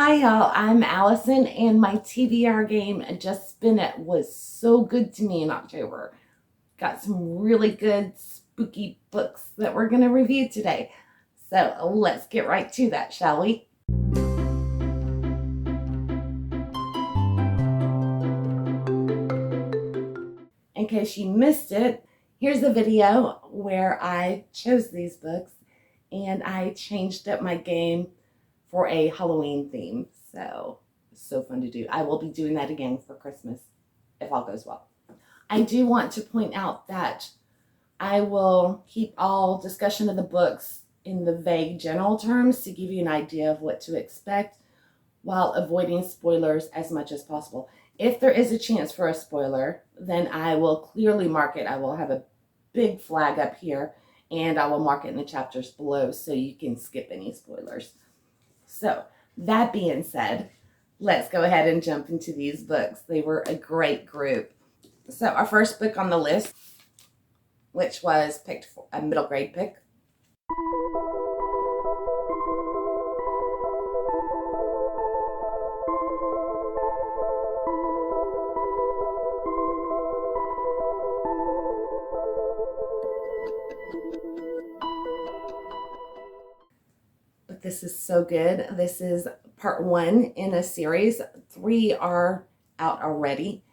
Hi y'all, I'm Allison and my TBR game Just Spin It was so good to me in October. Got some really good spooky books that we're going to review today. So let's get right to that, shall we? In case you missed it, here's a video where I chose these books and I changed up my game for a Halloween theme. So fun to do. I will be doing that again for Christmas if all goes well. I do want to point out that I will keep all discussion of the books in the vague general terms to give you an idea of what to expect while avoiding spoilers as much as possible. If there is a chance for a spoiler, then I will clearly mark it. I will have a big flag up here and I will mark it in the chapters below so you can skip any spoilers. So that being said, let's go ahead and jump into these books. They were a great group. So our first book on the list, which was picked for a middle grade pick. But this is so good. This is part 1 in a series. 3 are out already.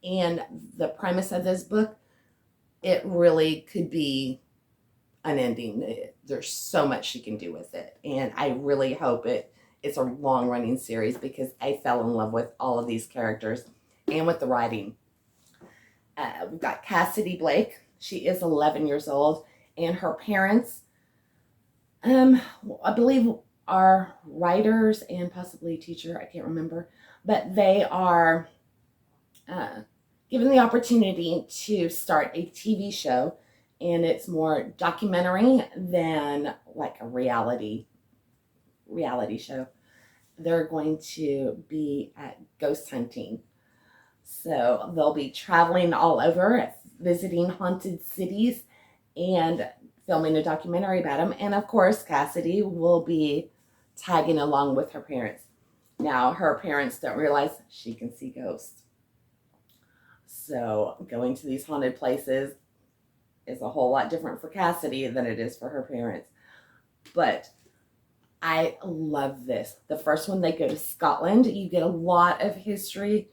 And the premise of this book, it really could be unending. There's so much you can do with it. And I really hope it's a long-running series because I fell in love with all of these characters and with the writing. We've got Cassidy Blake. She is 11 years old. And her parents, I believe, are writers and possibly a teacher. I can't remember. But they are given the opportunity to start a TV show, and it's more documentary than like a reality show. They're going to be at ghost hunting. So they'll be traveling all over, visiting haunted cities and filming a documentary about them. And of course, Cassidy will be tagging along with her parents. Now, her parents don't realize she can see ghosts. So going to these haunted places is a whole lot different for Cassidy than it is for her parents. But I love this. The first one, they go to Scotland. You get a lot of history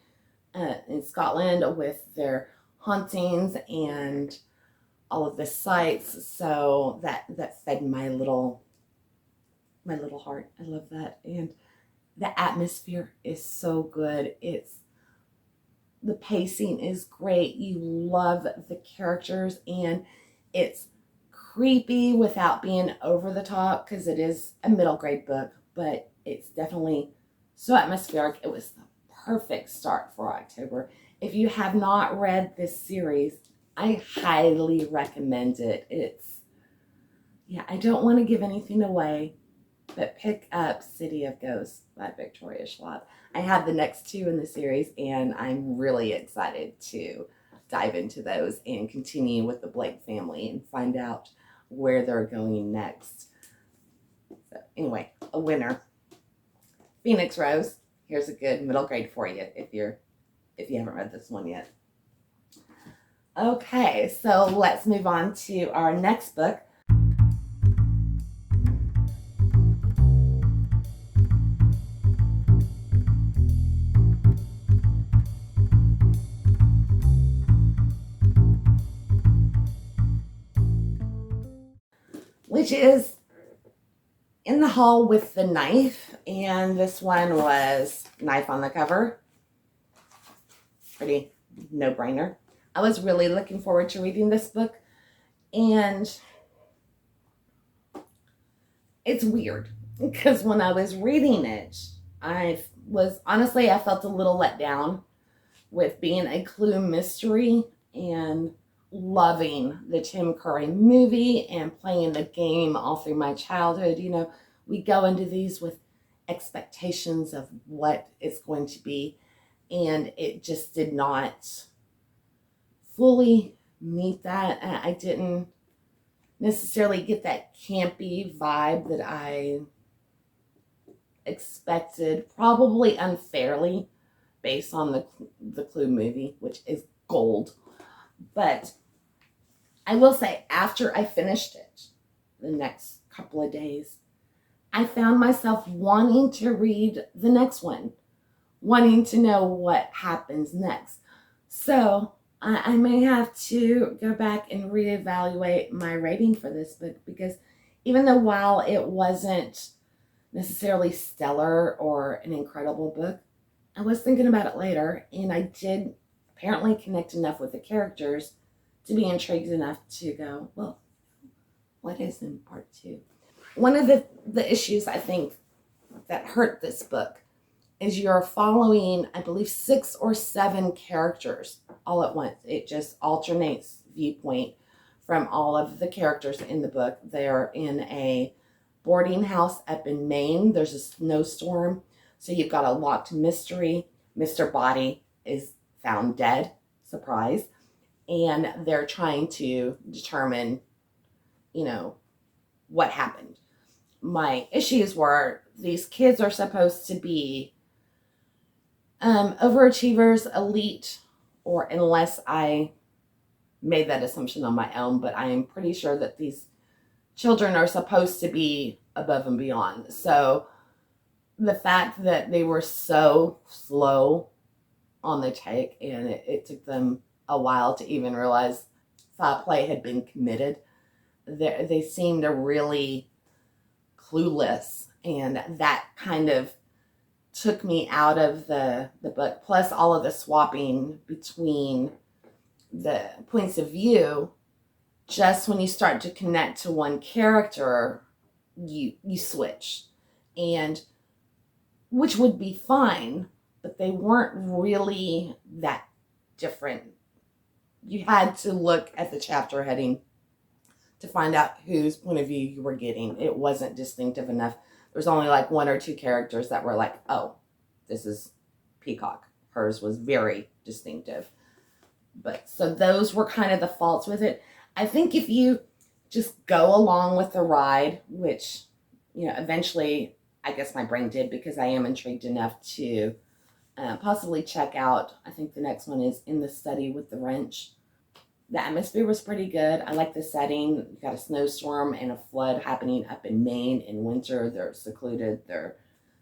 in Scotland with their hauntings and all of the sites. So that fed my little heart. I love that. And the atmosphere is so good. The pacing is great. You love the characters, and it's creepy without being over the top because it is a middle grade book, but it's definitely so atmospheric. It was the perfect start for October. If you have not read this series, I highly recommend it. I don't want to give anything away, but pick up City of Ghosts by Victoria Schwab. I have the next 2 in the series, and I'm really excited to dive into those and continue with the Blake family and find out where they're going next. So anyway, a winner. Phoenix Rose. Here's a good middle grade for you if you haven't read this one yet. Okay, so let's move on to our next book. Which is In the Hall with the Knife, and this one was knife on the cover. Pretty no-brainer. I was really looking forward to reading this book, and it's weird because when I was reading it, I felt a little let down with being a Clue mystery and loving the Tim Curry movie and playing the game all through my childhood. We go into these with expectations of what it's going to be, and it just did not fully meet that. I didn't necessarily get that campy vibe that I expected, probably unfairly, based on the Clue movie, which is gold. But I will say, after I finished it, the next couple of days, I found myself wanting to read the next one, wanting to know what happens next. So I may have to go back and reevaluate my rating for this book, because even though while it wasn't necessarily stellar or an incredible book, I was thinking about it later, and I did apparently connect enough with the characters to be intrigued enough to go, well, what is in part 2? One of the issues I think that hurt this book is you're following, I believe, 6 or 7 characters all at once. It just alternates viewpoint from all of the characters in the book. They're in a boarding house up in Maine. There's a snowstorm, so you've got a locked mystery. Mr. Body is found dead, surprise, and they're trying to determine, what happened. My issues were these kids are supposed to be overachievers, elite, or unless I made that assumption on my own, but I am pretty sure that these children are supposed to be above and beyond. So the fact that they were so slow on the take, and it took them a while to even realize foul play had been committed, they seemed really clueless, and that kind of took me out of the book. Plus all of the swapping between the points of view, just when you start to connect to one character, you switch, and which would be fine, but they weren't really that different. You had to look at the chapter heading to find out whose point of view you were getting. It wasn't distinctive enough. There's only like 1 or 2 characters that were like, oh, this is Peacock. Hers was very distinctive. But so those were kind of the faults with it. I think if you just go along with the ride, which, eventually I guess my brain did, because I am intrigued enough to possibly check out, I think the next one is In the Study with the Wrench. The atmosphere was pretty good. I like the setting. You've got a snowstorm and a flood happening up in Maine in winter. They're secluded. They're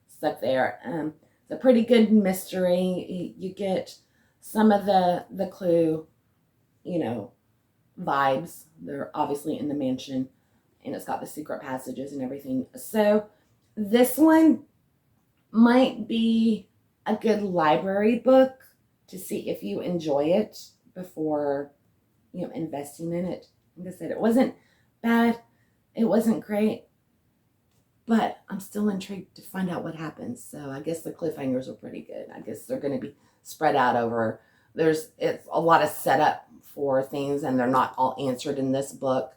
stuck there. It's a pretty good mystery. You get some of the Clue, vibes. They're obviously in the mansion, and it's got the secret passages and everything. So this one might be a good library book to see if you enjoy it before investing in it. Like I said, it wasn't bad, it wasn't great, but I'm still intrigued to find out what happens. So I guess the cliffhangers are pretty good. I guess they're going to be spread out over, it's a lot of setup for things, and they're not all answered in this book.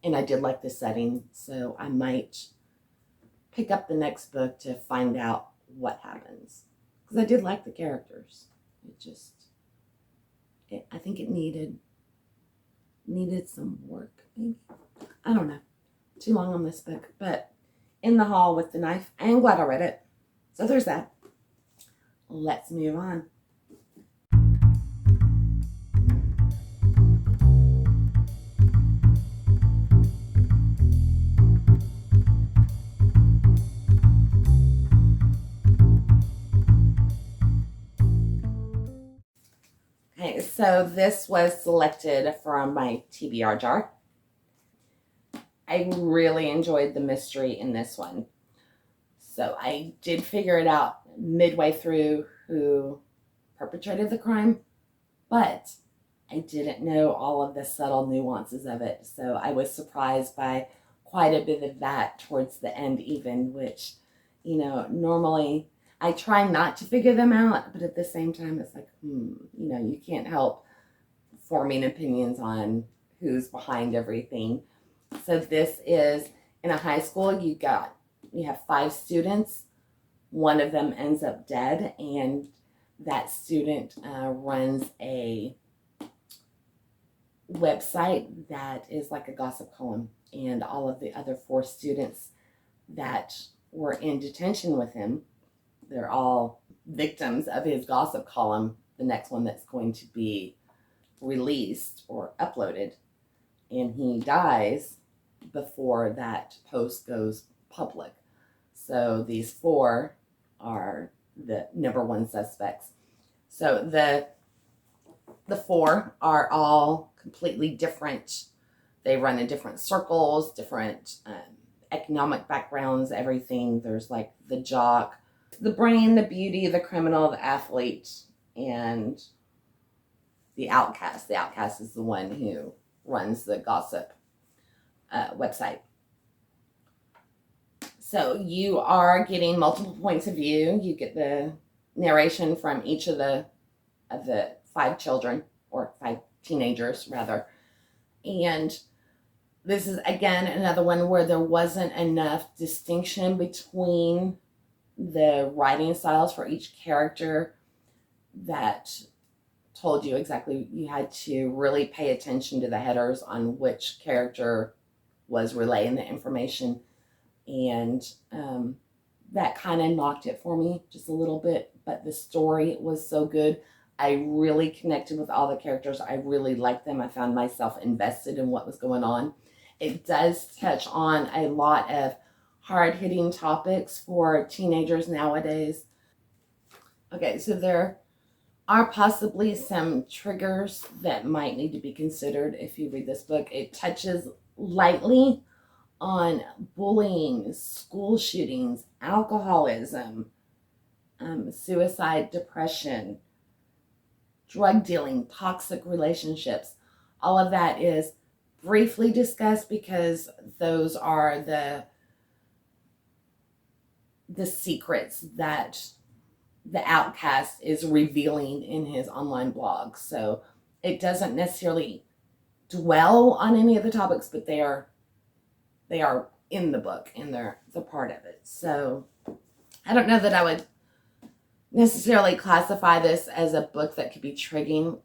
And I did like the setting, so I might pick up the next book to find out what happens, because I did like the characters. I think it needed some work, maybe. I don't know. Too long on this book. But In the Hall with the Knife, I am glad I read it. So there's that. Let's move on. Okay, so this was selected from my TBR jar. I really enjoyed the mystery in this one. So I did figure it out midway through who perpetrated the crime, but I didn't know all of the subtle nuances of it. So I was surprised by quite a bit of that towards the end even, which, normally I try not to figure them out, but at the same time, it's like, you can't help forming opinions on who's behind everything. So this is in a high school. You have 5 students. One of them ends up dead, and that student runs a website that is like a gossip column, and all of the other 4 students that were in detention with him. They're all victims of his gossip column, the next one that's going to be released or uploaded. And he dies before that post goes public. So these 4 are the number 1 suspects. So the 4 are all completely different. They run in different circles, different economic backgrounds, everything. There's like the jock, the brain, the beauty, the criminal, the athlete, and the outcast. The outcast is the one who runs the gossip website. So you are getting multiple points of view. You get the narration from each of the 5 children, or 5 teenagers rather. And this is, again, another one where there wasn't enough distinction between the writing styles for each character that told you exactly. You had to really pay attention to the headers on which character was relaying the information. And that kind of knocked it for me just a little bit. But the story was so good. I really connected with all the characters. I really liked them. I found myself invested in what was going on. It does touch on a lot of hard-hitting topics for teenagers nowadays. Okay, so there are possibly some triggers that might need to be considered if you read this book. It touches lightly on bullying, school shootings, alcoholism, suicide, depression, drug dealing, toxic relationships. All of that is briefly discussed because those are the secrets that the outcast is revealing in his online blog. So it doesn't necessarily dwell on any of the topics, but they are in the book and they're part of it. So I don't know that I would necessarily classify this as a book that could be triggering.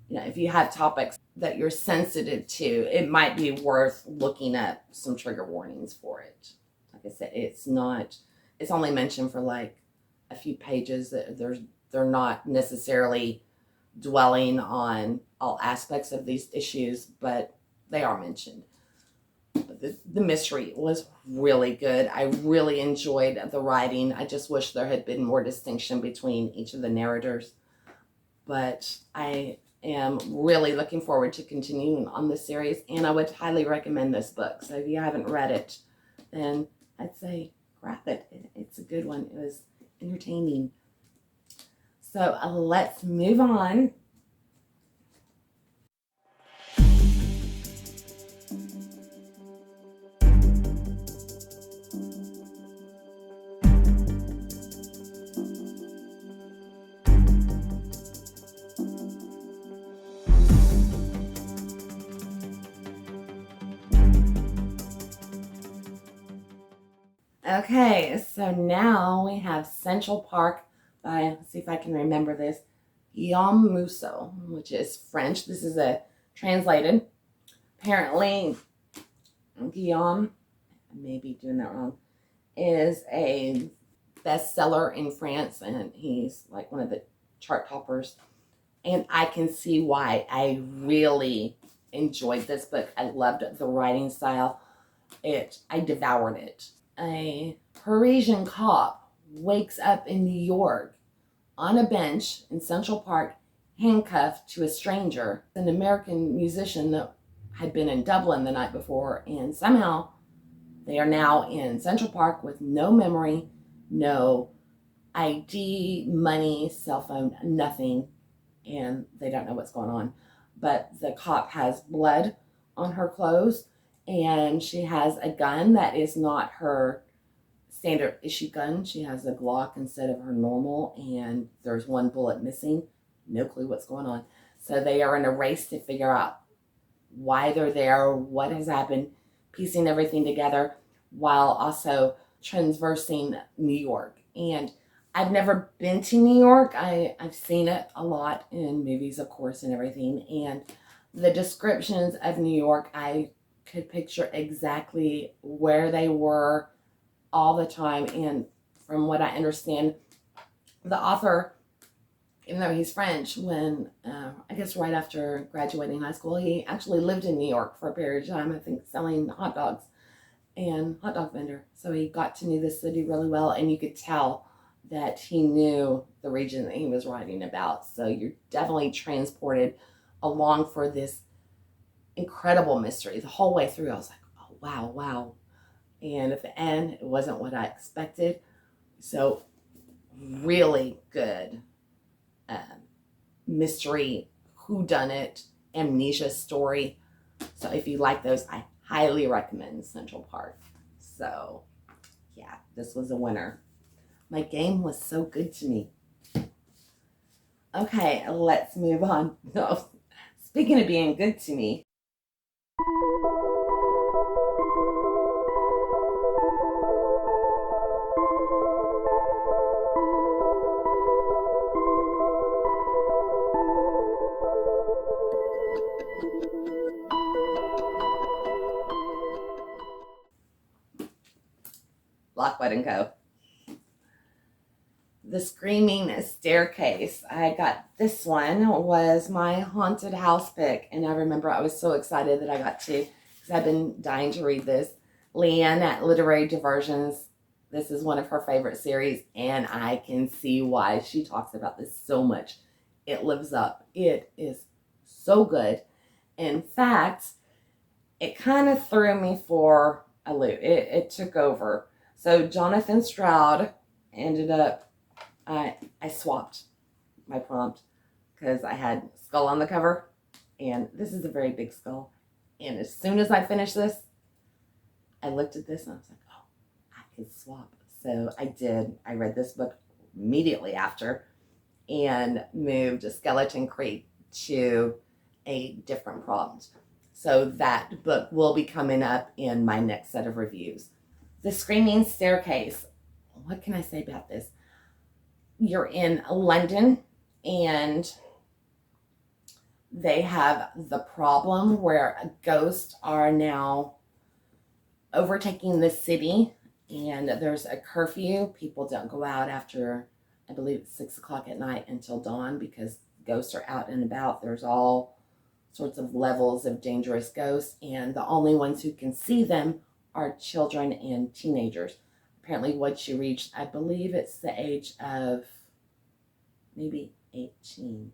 You know, if you have topics that you're sensitive to, it might be worth looking up some trigger warnings for it. Like I said, it's only mentioned for like a few pages. They're not necessarily dwelling on all aspects of these issues, but they are mentioned. But the mystery was really good. I really enjoyed the writing. I just wish there had been more distinction between each of the narrators. But I am really looking forward to continuing on this series, and I would highly recommend this book. So if you haven't read it, then I'd say grab it. It's a good one. It was entertaining. So let's move on. Okay, so now we have Central Park by, let's see if I can remember this, Guillame Musso, which is French. This is a translated. Apparently, Guillame, I may be doing that wrong, is a bestseller in France, and he's like one of the chart toppers. And I can see why. I really enjoyed this book. I loved the writing style. I devoured it. A Parisian cop wakes up in New York on a bench in Central Park, handcuffed to a stranger, an American musician that had been in Dublin the night before, and somehow they are now in Central Park with no memory, no ID, money, cell phone, nothing, and they don't know what's going on. But the cop has blood on her clothes, and she has a gun that is not her standard issue gun. She has a Glock instead of her normal, and there's one bullet missing. No clue what's going on. So they are in a race to figure out why they're there, what has happened, piecing everything together while also traversing New York. And I've never been to New York. I've seen it a lot in movies, of course, and everything. And the descriptions of New York, I could picture exactly where they were, all the time. And from what I understand, the author, even though he's French, when I guess right after graduating high school, he actually lived in New York for a period of time, I think selling hot dogs and hot dog vendor. So he got to know the city really well, and you could tell that he knew the region that he was writing about. So you're definitely transported along for this incredible mystery the whole way through. I was like, oh, wow, wow. And at the end, it wasn't what I expected. So really good mystery, whodunit, amnesia story. So if you like those, I highly recommend Central Park. So yeah, this was a winner. My game was so good to me. Okay, let's move on. No, speaking of being good to me, Lockwood and Co. The Screaming Staircase. I got this one, was my haunted house pick, and I remember I was so excited that I got to, because I've been dying to read this. Leanne at Literary Diversions, this is one of her favorite series, and I can see why she talks about this so much. It lives up. It is so good. In fact, it kind of threw me for a loop. It took over. So Jonathan Stroud ended up, I swapped my prompt because I had skull on the cover, and this is a very big skull. And as soon as I finished this, I looked at this and I was like, oh, I could swap. So I did. I read this book immediately after and moved a Skeleton Creek to a different prompt. So that book will be coming up in my next set of reviews. The Screaming Staircase. What can I say about this? You're in London, and they have the problem where ghosts are now overtaking the city, and there's a curfew. People don't go out after, I believe it's 6 o'clock at night until dawn, because ghosts are out and about. There's all sorts of levels of dangerous ghosts, and the only ones who can see them are children and teenagers. Apparently once you reach, I believe it's the age of maybe 18,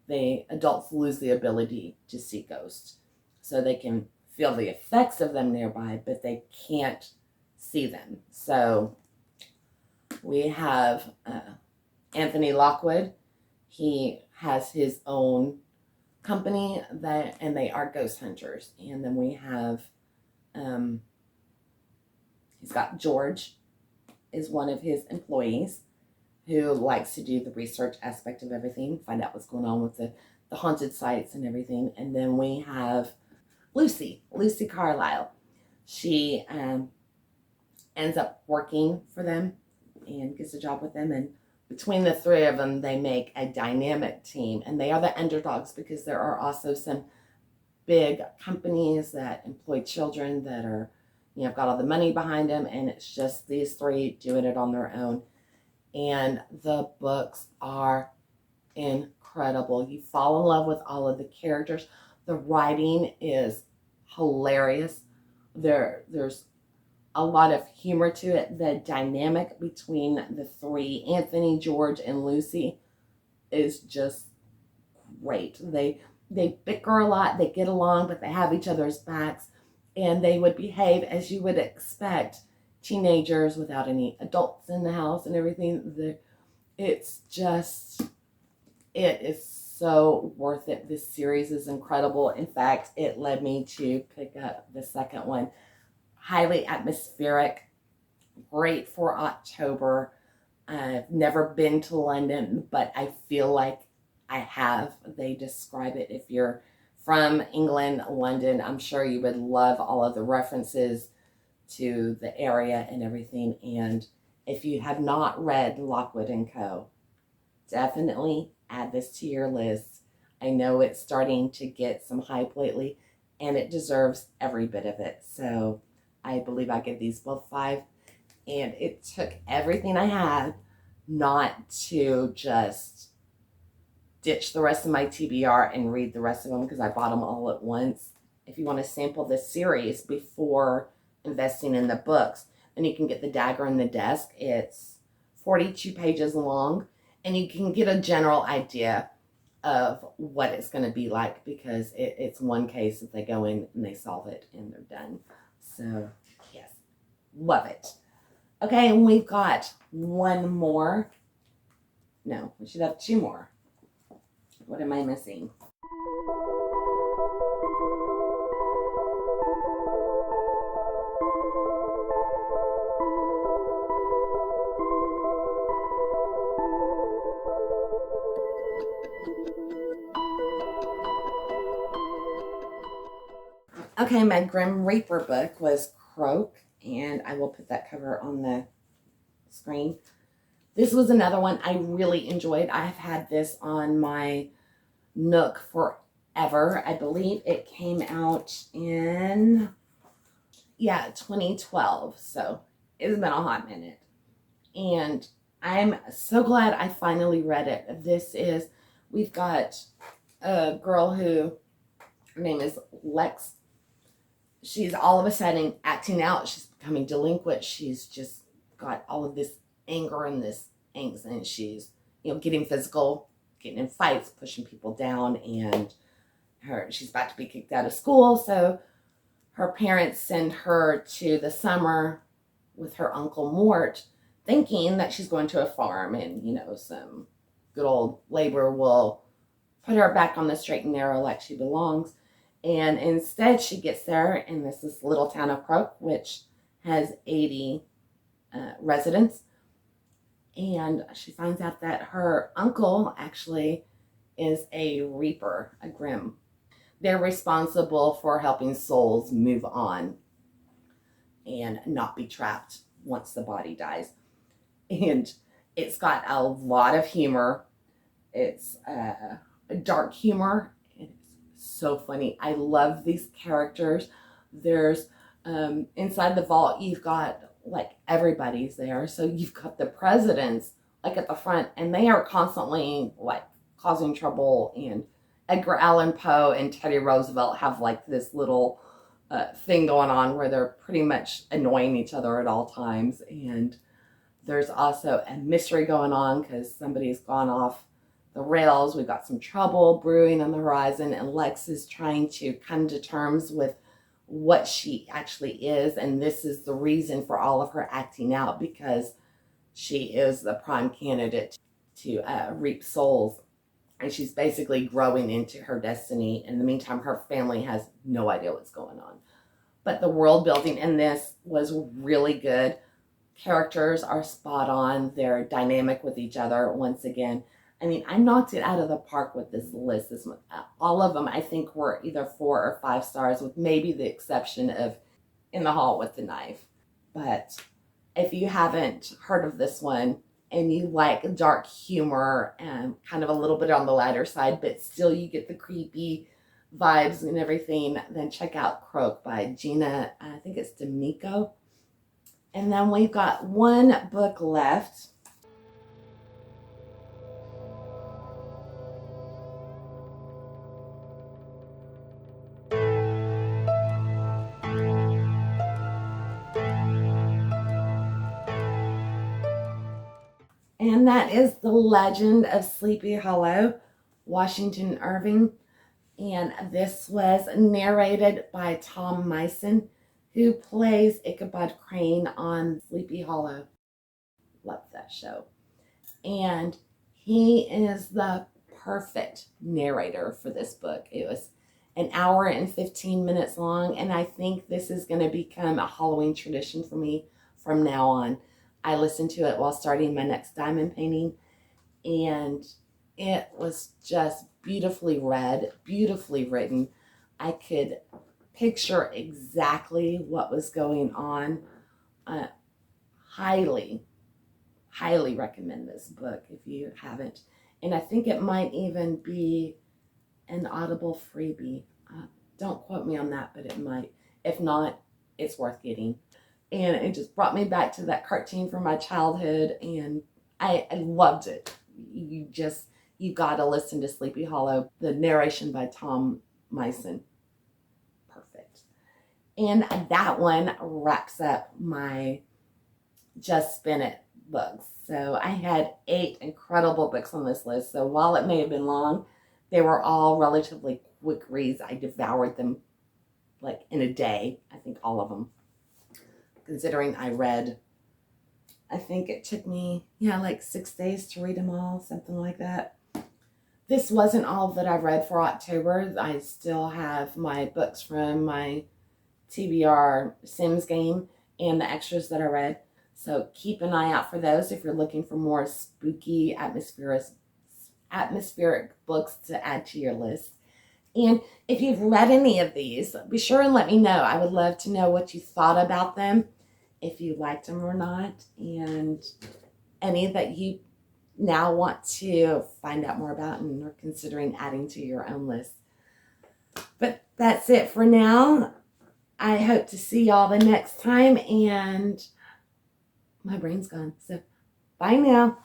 the adults lose the ability to see ghosts. So they can feel the effects of them nearby, but they can't see them. So we have Anthony Lockwood. He has his own company and they are ghost hunters. And then we have, he's got George is one of his employees who likes to do the research aspect of everything, find out what's going on with the haunted sites and everything. And then we have Lucy Carlisle. She ends up working for them and gets a job with them. And between the three of them, they make a dynamic team. And they are the underdogs because there are also some big companies that employ children that are, got all the money behind them. And it's just these three doing it on their own. And the books are incredible. You fall in love with all of the characters. The writing is hilarious. There's a lot of humor to it. The dynamic between the three, Anthony, George, and Lucy, is just great. They bicker a lot. They get along, but they have each other's backs, and they would behave as you would expect teenagers without any adults in the house and everything. It is so worth it. This series is incredible. In fact, it led me to pick up the second one. Highly atmospheric, great for October. I've never been to London, but I feel like I have. They describe it. If you're from England, London, I'm sure you would love all of the references to the area and everything. And if you have not read Lockwood and Co, definitely add this to your list. I know it's starting to get some hype lately, and it deserves every bit of it. So I believe I give these both 5 And it took everything I had not to just ditch the rest of my TBR and read the rest of them, because I bought them all at once. If you want to sample this series before investing in the books, then you can get The Dagger in the Desk. It's 42 pages long, and you can get a general idea of what it's going to be like, because it's one case that they go in and they solve it and they're done. So yes, love it. Okay, and we've got one more. No, we should have two more. What am I missing? Okay, my Grim Reaper book was Croak, and I will put that cover on the screen. This was another one I really enjoyed. I have had this on my Nook forever. I believe it came out in 2012, so it's been a hot minute, and I'm so glad I finally read it. We've got a girl who, her name is Lex. She's all of a sudden acting out. She's becoming delinquent. She's just got all of this anger and this angst, and she's, getting physical, getting in fights, pushing people down, and she's about to be kicked out of school. So her parents send her to the summer with her Uncle Mort, thinking that she's going to a farm and, some good old labor will put her back on the straight and narrow like she belongs. And instead she gets there, and this is little town of Croak, which has 80 residents. And she finds out that her uncle actually is a reaper, a grim. They're responsible for helping souls move on and not be trapped once the body dies. And it's got a lot of humor. It's dark humor. It's so funny. I love these characters. There's inside the vault, you've got everybody's there. So you've got the presidents at the front, and they are constantly causing trouble. And Edgar Allan Poe and Teddy Roosevelt have this little thing going on where they're pretty much annoying each other at all times. And there's also a mystery going on because somebody's gone off the rails. We've got some trouble brewing on the horizon, and Lex is trying to come to terms with what she actually is, and this is the reason for all of her acting out, because she is the prime candidate to reap souls, and she's basically growing into her destiny. In the meantime, her family has no idea what's going on. But the world building in this was really good. Characters are spot on. They're dynamic with each other once again. I mean, I knocked it out of the park with this list. All of them, I think, were either 4 or 5 stars, with maybe the exception of In the Hall with the Knife. But if you haven't heard of this one and you like dark humor and kind of a little bit on the lighter side, but still you get the creepy vibes and everything, then check out Croak by Gina, I think it's Damico. And then we've got one book left. And that is The Legend of Sleepy Hollow, Washington Irving. And this was narrated by Tom Mison, who plays Ichabod Crane on Sleepy Hollow. Love that show. And he is the perfect narrator for this book. It was an hour and 15 minutes long, and I think this is going to become a Halloween tradition for me from now on. I listened to it while starting my next diamond painting, and it was just beautifully read, beautifully written. I could picture exactly what was going on. Highly recommend this book if you haven't. And I think it might even be an Audible freebie. Don't quote me on that, but it might. If not, it's worth getting. And it just brought me back to that cartoon from my childhood, and I loved it. You gotta listen to Sleepy Hollow. The narration by Tom Mison. Perfect. And that one wraps up my Just Spin It books. So I had 8 incredible books on this list. So while it may have been long, they were all relatively quick reads. I devoured them like in a day. I think all of them. Considering I read, I think it took me, like 6 days to read them all, something like that. This wasn't all that I read for October. I still have my books from my TBR Sims game and the extras that I read. So keep an eye out for those if you're looking for more spooky, atmospheric books to add to your list. And if you've read any of these, be sure and let me know. I would love to know what you thought about them, if you liked them or not, and any that you now want to find out more about and are considering adding to your own list. But that's it for now. I hope to see y'all the next time, and my brain's gone. So bye now.